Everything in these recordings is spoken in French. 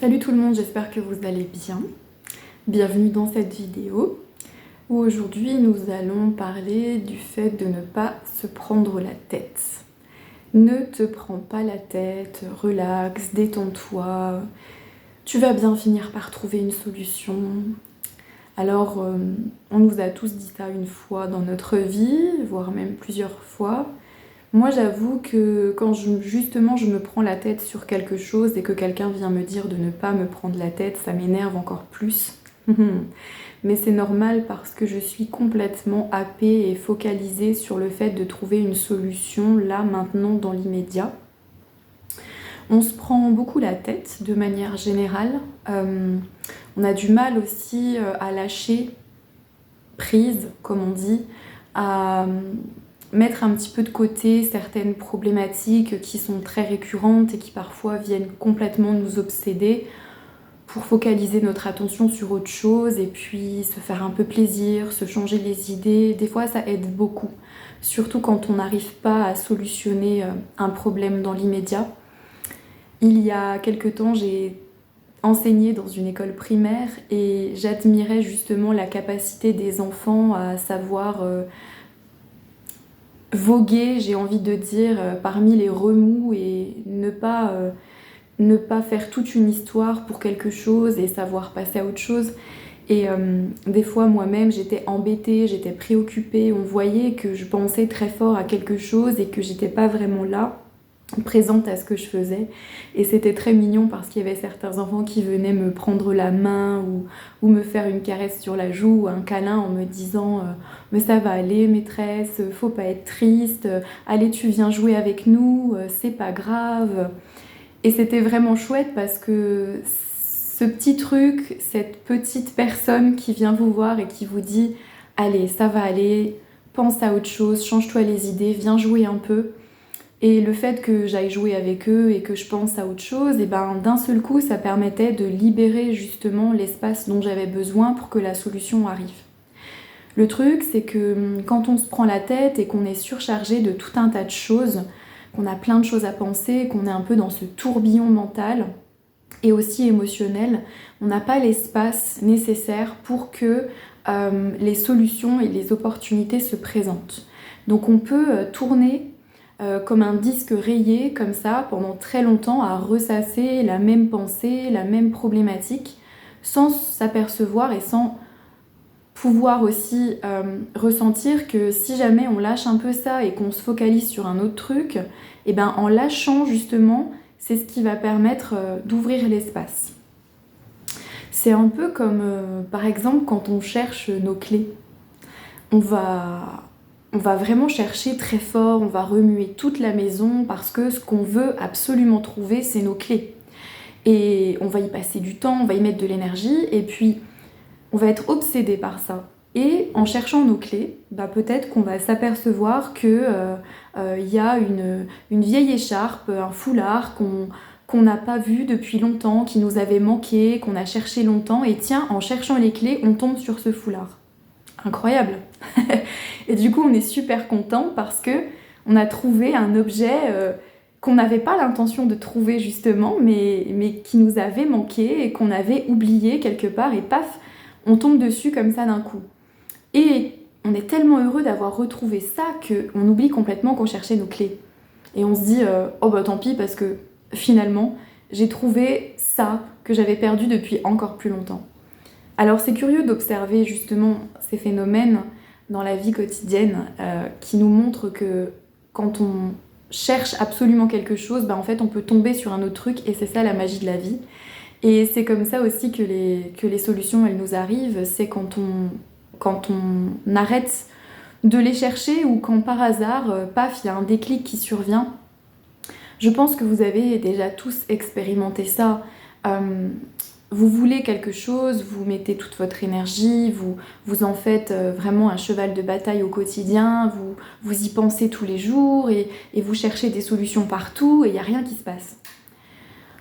Salut tout le monde, j'espère que vous allez bien. Bienvenue dans cette vidéo où aujourd'hui nous allons parler du fait de ne pas se prendre la tête. Ne te prends pas la tête, relax, détends-toi, tu vas bien finir par trouver une solution. Alors, on nous a tous dit ça une fois dans notre vie, voire même plusieurs fois. Moi, j'avoue que quand justement je me prends la tête sur quelque chose et que quelqu'un vient me dire de ne pas me prendre la tête, ça m'énerve encore plus. Mais c'est normal parce que je suis complètement happée et focalisée sur le fait de trouver une solution là, maintenant, dans l'immédiat. On se prend beaucoup la tête de manière générale. On a du mal aussi à lâcher prise, comme on dit, à mettre un petit peu de côté certaines problématiques qui sont très récurrentes et qui parfois viennent complètement nous obséder pour focaliser notre attention sur autre chose et puis se faire un peu plaisir, se changer les idées. Des fois ça aide beaucoup, surtout quand on n'arrive pas à solutionner un problème dans l'immédiat. Il y a quelque temps, j'ai enseigné dans une école primaire et j'admirais justement la capacité des enfants à savoir voguer, j'ai envie de dire, parmi les remous et ne pas faire toute une histoire pour quelque chose et savoir passer à autre chose. Et des fois, moi-même, j'étais embêtée, j'étais préoccupée. On voyait que je pensais très fort à quelque chose et que j'étais pas vraiment là, présente à ce que je faisais. Et c'était très mignon parce qu'il y avait certains enfants qui venaient me prendre la main ou me faire une caresse sur la joue ou un câlin en me disant mais ça va aller maîtresse, faut pas être triste, allez tu viens jouer avec nous, c'est pas grave. Et c'était vraiment chouette parce que ce petit truc, cette petite personne qui vient vous voir et qui vous dit allez ça va aller, pense à autre chose, change-toi les idées, viens jouer un peu. Et le fait que j'aille jouer avec eux et que je pense à autre chose, et ben d'un seul coup, ça permettait de libérer justement l'espace dont j'avais besoin pour que la solution arrive. Le truc, c'est que quand on se prend la tête et qu'on est surchargé de tout un tas de choses, qu'on a plein de choses à penser, qu'on est un peu dans ce tourbillon mental et aussi émotionnel, on n'a pas l'espace nécessaire pour que les solutions et les opportunités se présentent. Donc on peut tourner comme un disque rayé, comme ça, pendant très longtemps, à ressasser la même pensée, la même problématique, sans s'apercevoir et sans pouvoir aussi ressentir que si jamais on lâche un peu ça et qu'on se focalise sur un autre truc, et ben en lâchant justement, c'est ce qui va permettre d'ouvrir l'espace. C'est un peu comme, par exemple, quand on cherche nos clés. On va vraiment chercher très fort, on va remuer toute la maison parce que ce qu'on veut absolument trouver, c'est nos clés. Et on va y passer du temps, on va y mettre de l'énergie, et puis on va être obsédé par ça. Et en cherchant nos clés, bah peut-être qu'on va s'apercevoir que y a une vieille écharpe, un foulard qu'on n'a pas vu depuis longtemps, qui nous avait manqué, qu'on a cherché longtemps, et tiens, en cherchant les clés, on tombe sur ce foulard. Incroyable. Et du coup on est super content parce que on a trouvé un objet qu'on n'avait pas l'intention de trouver justement, mais qui nous avait manqué et qu'on avait oublié quelque part, et paf, on tombe dessus comme ça d'un coup. Et on est tellement heureux d'avoir retrouvé ça qu'on oublie complètement qu'on cherchait nos clés. Et on se dit oh bah tant pis parce que finalement j'ai trouvé ça que j'avais perdu depuis encore plus longtemps. Alors c'est curieux d'observer justement ces phénomènes dans la vie quotidienne qui nous montrent que quand on cherche absolument quelque chose, bah en fait on peut tomber sur un autre truc, et c'est ça la magie de la vie. Et c'est comme ça aussi que les solutions elles nous arrivent, c'est quand on arrête de les chercher ou quand par hasard, paf, il y a un déclic qui survient. Je pense que vous avez déjà tous expérimenté ça. Vous voulez quelque chose, vous mettez toute votre énergie, vous en faites vraiment un cheval de bataille au quotidien, vous y pensez tous les jours et vous cherchez des solutions partout et il n'y a rien qui se passe.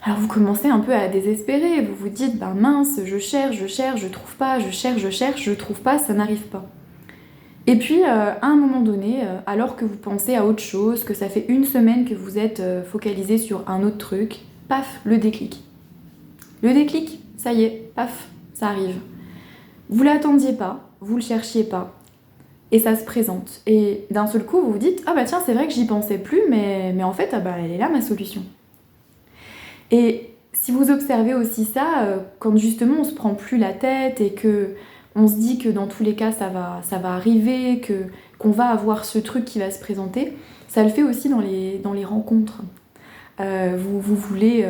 Alors vous commencez un peu à désespérer, vous vous dites ben mince, je cherche, je trouve pas, je cherche, je trouve pas, ça n'arrive pas. Et puis à un moment donné, alors que vous pensez à autre chose, que ça fait une semaine que vous êtes focalisé sur un autre truc, paf, le déclic. Le déclic, ça y est, paf, ça arrive. Vous l'attendiez pas, vous le cherchiez pas, et ça se présente. Et d'un seul coup, vous vous dites, ah bah tiens, c'est vrai que j'y pensais plus, mais en fait, ah bah, elle est là ma solution. Et si vous observez aussi ça, quand justement on se prend plus la tête et que on se dit que dans tous les cas ça va arriver, qu'on va avoir ce truc qui va se présenter, ça le fait aussi dans les rencontres. Vous voulez,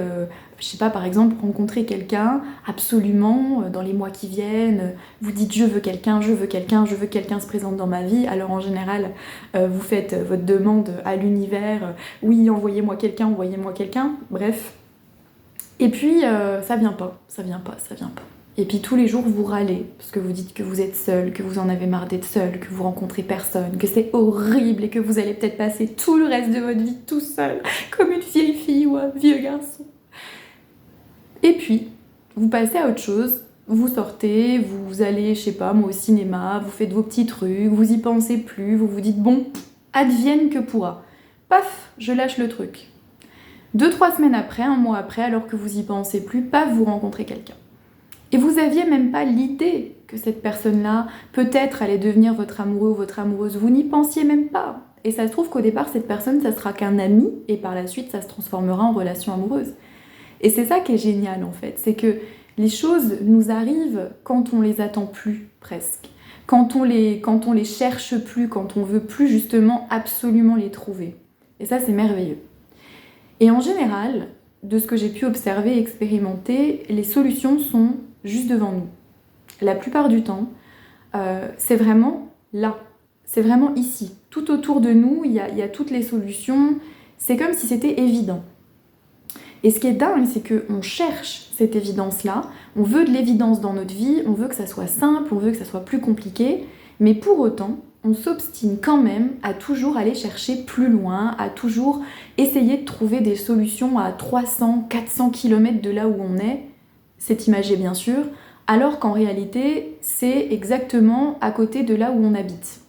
je sais pas, par exemple, rencontrer quelqu'un absolument dans les mois qui viennent, vous dites je veux quelqu'un, je veux quelqu'un, je veux que quelqu'un se présente dans ma vie, alors en général, vous faites votre demande à l'univers, oui, envoyez-moi quelqu'un, bref. Et puis, ça vient pas. Et puis tous les jours, vous râlez, parce que vous dites que vous êtes seul, que vous en avez marre d'être seul, que vous rencontrez personne, que c'est horrible et que vous allez peut-être passer tout le reste de votre vie tout seul, comme une vieille fille ou un vieux garçon. Et puis, vous passez à autre chose, vous sortez, vous allez, je sais pas, moi au cinéma, vous faites vos petits trucs, vous y pensez plus, vous vous dites bon, advienne que pourra. Paf, je lâche le truc. 2-3 semaines après, un mois après, alors que vous y pensez plus, paf, vous rencontrez quelqu'un. Et vous aviez même pas l'idée que cette personne-là, peut-être, allait devenir votre amoureux ou votre amoureuse. Vous n'y pensiez même pas. Et ça se trouve qu'au départ, cette personne, ça sera qu'un ami, et par la suite, ça se transformera en relation amoureuse. Et c'est ça qui est génial, en fait. C'est que les choses nous arrivent quand on les attend plus, presque. Quand on les cherche plus, quand on veut plus, justement, absolument les trouver. Et ça, c'est merveilleux. Et en général, de ce que j'ai pu observer et expérimenter, les solutions sont juste devant nous. La plupart du temps, c'est vraiment là, c'est vraiment ici. Tout autour de nous, il y a toutes les solutions, c'est comme si c'était évident. Et ce qui est dingue, c'est qu'on cherche cette évidence-là, on veut de l'évidence dans notre vie, on veut que ça soit simple, on veut que ça soit plus compliqué, mais pour autant, on s'obstine quand même à toujours aller chercher plus loin, à toujours essayer de trouver des solutions à 300, 400 km de là où on est, c'est imagé bien sûr, alors qu'en réalité, c'est exactement à côté de là où on habite.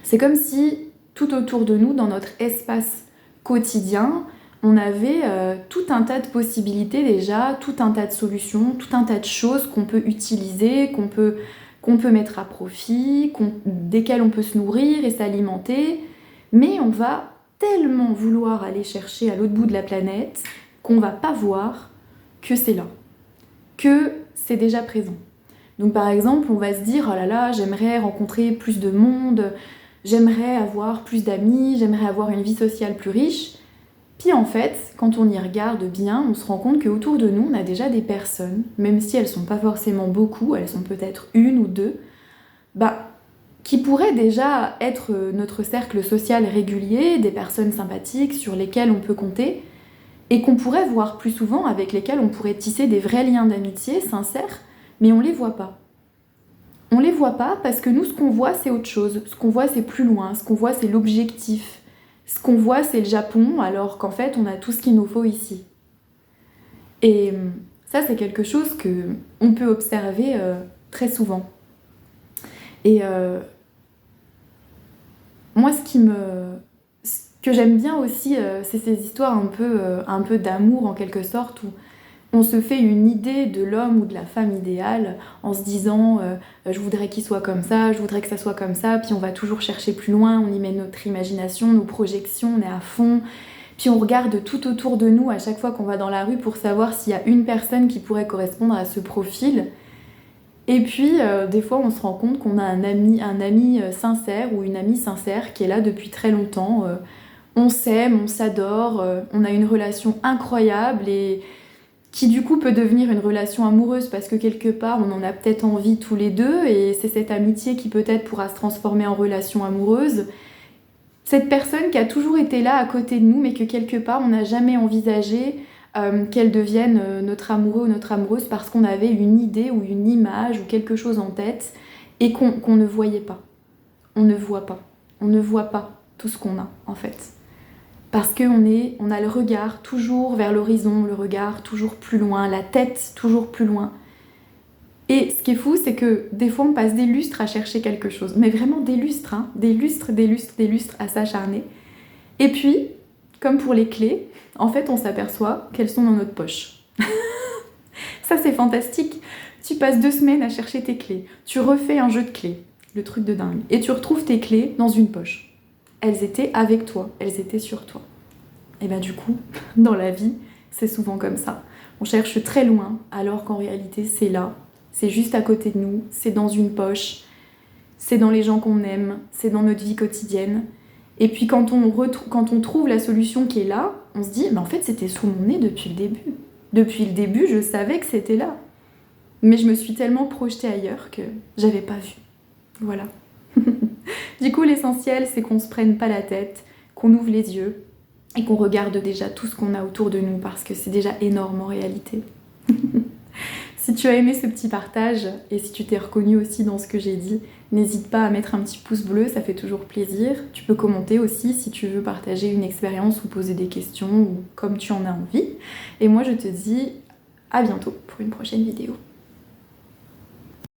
C'est comme si tout autour de nous, dans notre espace quotidien, on avait tout un tas de possibilités déjà, tout un tas de solutions, tout un tas de choses qu'on peut utiliser, qu'on peut mettre à profit, desquelles on peut se nourrir et s'alimenter, mais on va tellement vouloir aller chercher à l'autre bout de la planète qu'on va pas voir que c'est là, que c'est déjà présent. Donc par exemple, on va se dire « Oh là là, j'aimerais rencontrer plus de monde, j'aimerais avoir plus d'amis, j'aimerais avoir une vie sociale plus riche », puis en fait, quand on y regarde bien, on se rend compte qu'autour de nous, on a déjà des personnes, même si elles sont pas forcément beaucoup, elles sont peut-être une ou deux, qui pourraient déjà être notre cercle social régulier, des personnes sympathiques sur lesquelles on peut compter, et qu'on pourrait voir plus souvent, avec lesquelles on pourrait tisser des vrais liens d'amitié sincères, mais on les voit pas. On les voit pas parce que nous, ce qu'on voit, c'est autre chose. Ce qu'on voit, c'est plus loin. Ce qu'on voit, c'est l'objectif. Ce qu'on voit, c'est le Japon, alors qu'en fait, on a tout ce qu'il nous faut ici. Et ça, c'est quelque chose qu'on peut observer très souvent. Et moi, ce que j'aime bien aussi, c'est ces histoires un peu d'amour, en quelque sorte, où on se fait une idée de l'homme ou de la femme idéale en se disant je voudrais qu'il soit comme ça, je voudrais que ça soit comme ça, puis on va toujours chercher plus loin, on y met notre imagination, nos projections, on est à fond, puis on regarde tout autour de nous à chaque fois qu'on va dans la rue pour savoir s'il y a une personne qui pourrait correspondre à ce profil. Et puis des fois on se rend compte qu'on a un ami sincère ou une amie sincère qui est là depuis très longtemps, on s'aime, on s'adore, on a une relation incroyable et qui du coup peut devenir une relation amoureuse parce que quelque part on en a peut-être envie tous les deux et c'est cette amitié qui peut-être pourra se transformer en relation amoureuse. Cette personne qui a toujours été là à côté de nous mais que quelque part on n'a jamais envisagé qu'elle devienne notre amoureux ou notre amoureuse parce qu'on avait une idée ou une image ou quelque chose en tête et qu'on ne voyait pas. On ne voit pas tout ce qu'on a en fait. Parce qu'on a le regard toujours vers l'horizon, le regard toujours plus loin, la tête toujours plus loin. Et ce qui est fou, c'est que des fois on passe des lustres à chercher quelque chose, mais vraiment des lustres, hein, des lustres à s'acharner. Et puis, comme pour les clés, en fait on s'aperçoit qu'elles sont dans notre poche. Ça c'est fantastique. Tu passes 2 semaines à chercher tes clés, tu refais un jeu de clés, le truc de dingue, et tu retrouves tes clés dans une poche. Elles étaient avec toi, elles étaient sur toi. Et bien du coup, dans la vie, c'est souvent comme ça. On cherche très loin, alors qu'en réalité c'est là, c'est juste à côté de nous, c'est dans une poche, c'est dans les gens qu'on aime, c'est dans notre vie quotidienne. Et puis quand on trouve la solution qui est là, on se dit, mais en fait c'était sous mon nez depuis le début. Depuis le début, je savais que c'était là. Mais je me suis tellement projetée ailleurs que j'avais pas vu. Voilà. Du coup, l'essentiel, c'est qu'on se prenne pas la tête, qu'on ouvre les yeux et qu'on regarde déjà tout ce qu'on a autour de nous parce que c'est déjà énorme en réalité. Si tu as aimé ce petit partage et si tu t'es reconnu aussi dans ce que j'ai dit, n'hésite pas à mettre un petit pouce bleu, ça fait toujours plaisir. Tu peux commenter aussi si tu veux partager une expérience ou poser des questions ou comme tu en as envie. Et moi je te dis à bientôt pour une prochaine vidéo.